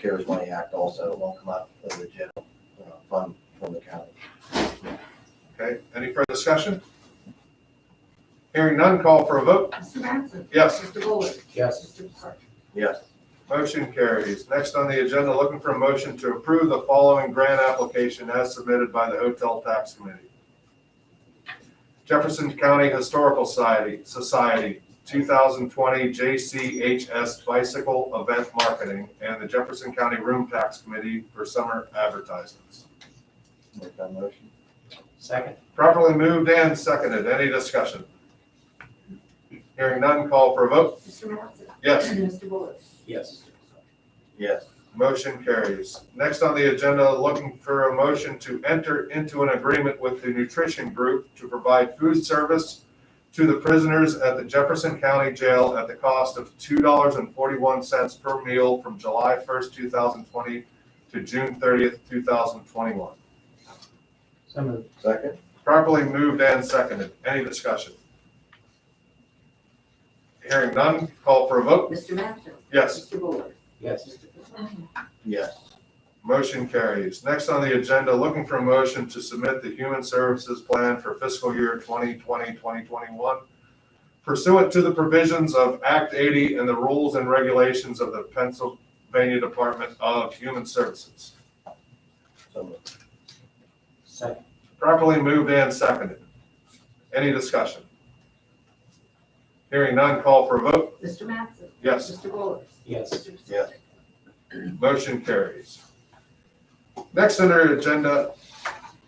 CARES Money Act also. It won't come out of the general fund from the county. Okay, any further discussion? Hearing none, call for a vote. Mr. Mattson? Yes. Mr. Bullard? Yes. Mr. Sargent? Yes. Motion carries. Next on the agenda, looking for a motion to approve the following grant application as submitted by the Hotel Tax Committee. Jefferson County Historical Society 2020 JCHS Bicycle Event Marketing, and the Jefferson County Room Tax Committee for summer advertisements. Make that motion. Second. Properly moved and seconded. Any discussion? Hearing none, call for a vote. Mr. Mattson? Yes. Mr. Bullard? Yes. Yes. Motion carries. Next on the agenda, looking for a motion to enter into an agreement with the Nutrition Group to provide food service to the prisoners at the Jefferson County Jail at the cost of $2.41 per meal from July 1st, 2020 to June 30th, 2021. So moved. Second. Properly moved and seconded. Any discussion? Hearing none, call for a vote. Mr. Mattson? Yes. Mr. Bullard? Yes. Mr. Sargent? Yes. Motion carries. Next on the agenda, looking for a motion to submit the Human Services Plan for fiscal year 2020-2021 pursuant to the provisions of Act 80 and the rules and regulations of the Pennsylvania Department of Human Services. So moved. Second. Properly moved and seconded. Any discussion? Hearing none, call for a vote. Mr. Mattson? Yes. Mr. Bullard? Yes. Mr. Yes. Sargent? Motion carries. Next on our agenda,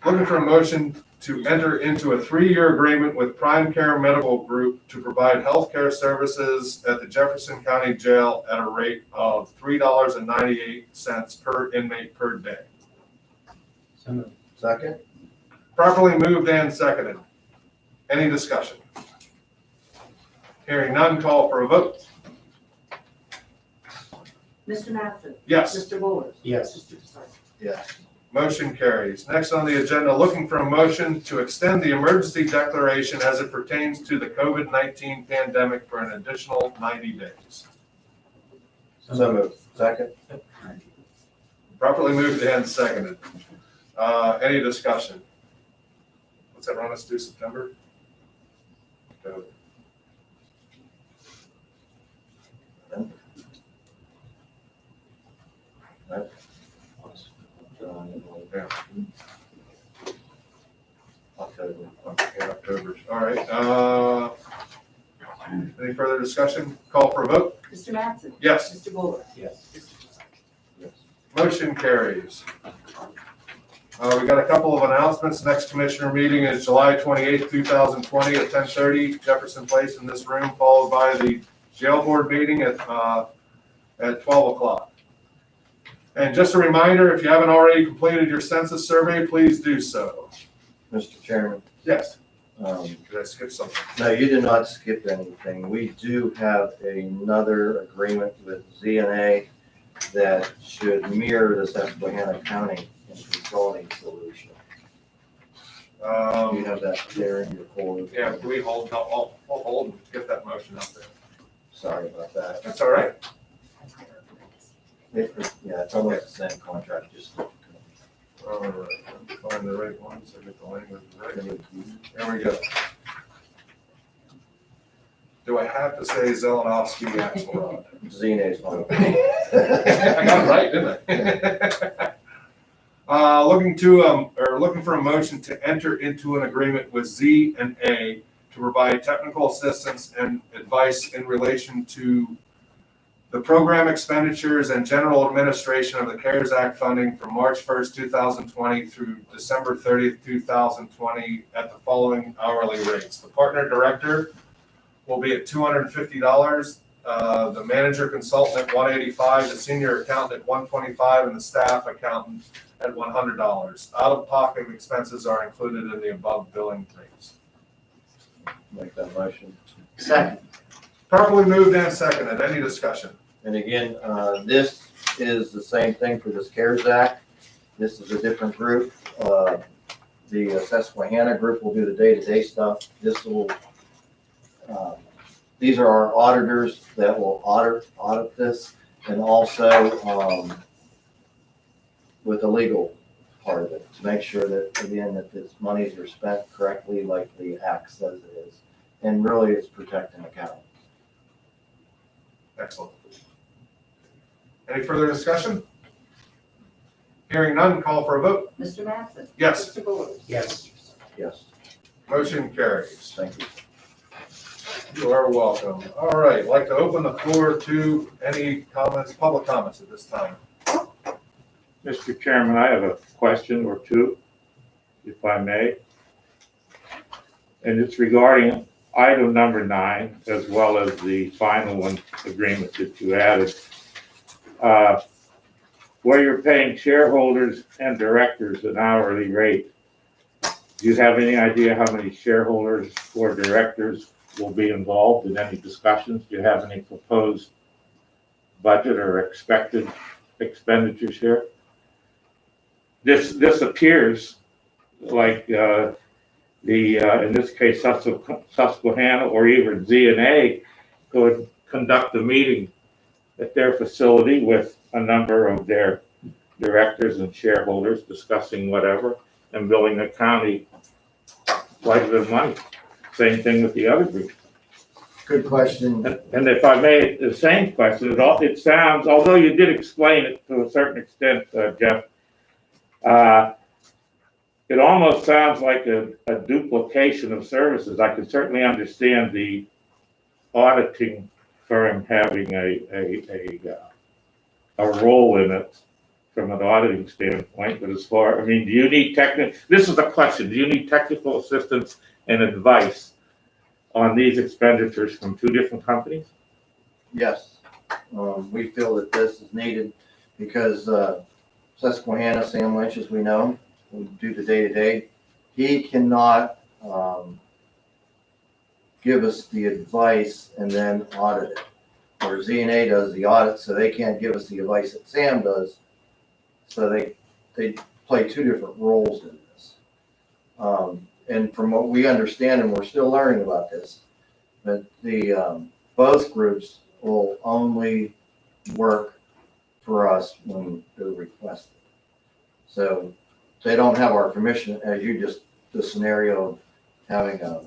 looking for a motion to enter into a 3-year agreement with Prime Care Medical Group to provide healthcare services at the Jefferson County Jail at a rate of $3.98 per inmate per day. So moved. Second. Properly moved and seconded. Any discussion? Hearing none, call for a vote. Mr. Mattson? Yes. Mr. Bullard? Yes. Mr. Sargent? Yes. Motion carries. Next on the agenda, looking for a motion to extend the emergency declaration as it pertains to the COVID-19 pandemic for an additional 90 days. So moved. Second. Properly moved and seconded. Any discussion? What's that run us to, September? October. Yeah. October. Okay, October. All right. Any further discussion? Call for a vote? Mr. Mattson? Yes. Mr. Bullard? Yes. Mr. Sargent? Yes. Motion carries. We got a couple of announcements. Next commissioner meeting is July 28th, 2020 at 10:30 Jefferson Place in this room, followed by the jail board meeting at 12 o'clock. And just a reminder, if you haven't already completed your census survey, please do so. Mr. Chairman, Yes. um, Did I skip something? no, you did not skip anything. We do have another agreement with ZNA that should mirror the Susquehanna County consulting solution. You have that there in your folder. Yeah, can we hold, I'll hold and get that motion out there. Sorry about that. That's all right. Yeah, it's almost the same contract, just. All right, find the right one, so I get the language right. There we go. Do I have to say Zelenovsky Axelrod? ZNA's one. I got it right, didn't I? Looking for a motion to enter into an agreement with Z&A to provide technical assistance and advice in relation to the program expenditures and general administration of the CARES Act funding from March 1st, 2020 through December 30th, 2020 at the following hourly rates. The partner director will be at $250, the manager consultant at $185, the senior accountant at $125, and the staff accountant at $100. Out-of-pocket expenses are included in the above billing rates. Make that motion. Second. Properly moved and seconded. Any discussion? And again, this is the same thing for this CARES Act. This is a different group. The Susquehanna group will do the day-to-day stuff. This will, these are our auditors that will audit this. And also, with the legal part of it, to make sure that, again, that this monies are spent correctly like the act says it is. And really, it's protecting the county. Excellent. Any further discussion? Hearing none, call for a vote. Mr. Mattson? Yes. Mr. Buller? Yes. Yes, Motion carries. thank you. You are welcome. All right, I'd like to open the floor to any comments, public comments at this time. Mr. Chairman, I have a question or two, if I may. And it's regarding item number 9, as well as the final one agreement that you added. Where you're paying shareholders and directors an hourly rate, do you have any idea how many shareholders or directors will be involved in any discussions? Do you have any proposed budget or expected expenditures here? This appears like in this case Susquehanna or even ZNA could conduct a meeting at their facility with a number of their directors and shareholders discussing whatever and billing the county quite a bit of money. Same thing with the other group. Good question. And if I may, the same question, it sounds, although you did explain it to a certain extent, Jeff, it almost sounds like a duplication of services. I can certainly understand the auditing firm having a role in it from an auditing standpoint, but as far, I mean, do you need this is the question, do you need technical assistance and advice on these expenditures from 2 different companies? Yes, we feel that this is needed because Susquehanna, Sam Lynch, as we know, who do the day-to-day, he cannot give us the advice and then audit it. Or ZNA does the audit, so they can't give us the advice that Sam does. So they play 2 different roles in this. And from what we understand, and we're still learning about this, but the both groups will only work for us when they're requested. So they don't have our permission, as you just, the scenario of having a.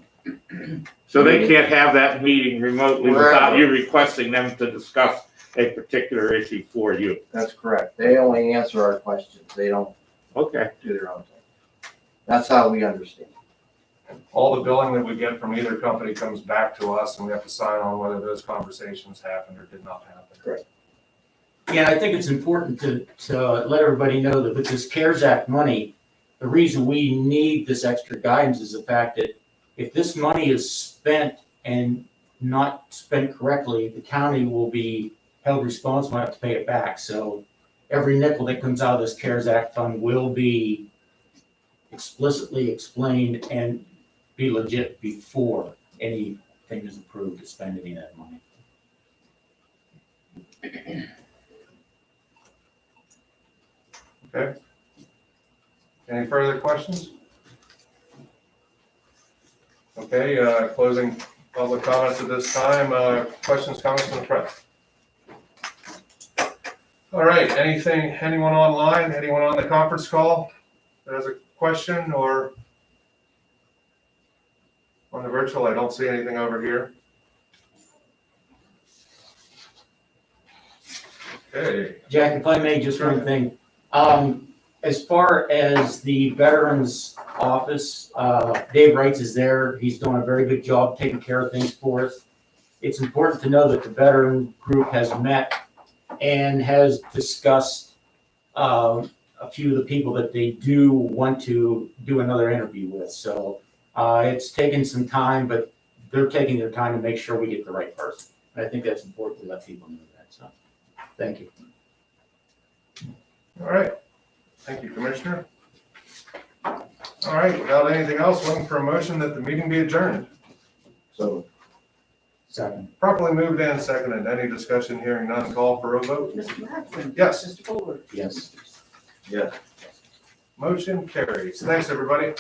So they can't have that meeting remotely without you requesting them to discuss a particular issue for you. That's correct. They only answer our questions. They don't Okay. do their own thing. That's how we understand. All the billing that we get from either company comes back to us, and we have to sign on whether those conversations happened or did not happen. Correct. Yeah, I think it's important to let everybody know that with this CARES Act money, the reason we need this extra guidance is the fact that if this money is spent and not spent correctly, the county will be held responsible and have to pay it back. So every nickel that comes out of this CARES Act fund will be explicitly explained and be legit before anything is approved to spend any of that money. Okay. Any further questions? Okay, closing public comments at this time. Questions, comments from the press? All right, anyone online, anyone on the conference call that has a question, or on the virtual? I don't see anything over here. Okay. Jack, if I may, just one thing. As far as the Veterans Office, Dave Wrights is there. He's doing a very good job taking care of things for us. It's important to know that the veteran group has met and has discussed a few of the people that they do want to do another interview with. So it's taken some time, but they're taking their time to make sure we get the right person. And I think that's important to let people know that. So thank you. All right. Thank you, Commissioner. All right, without anything else, looking for a motion that the meeting be adjourned. So Second. Properly moved and seconded. Any discussion? Hearing none, call for a vote. Mr. Mattson? Yes. Mr. Buller? Yes. yes. Motion carries. Thanks, everybody.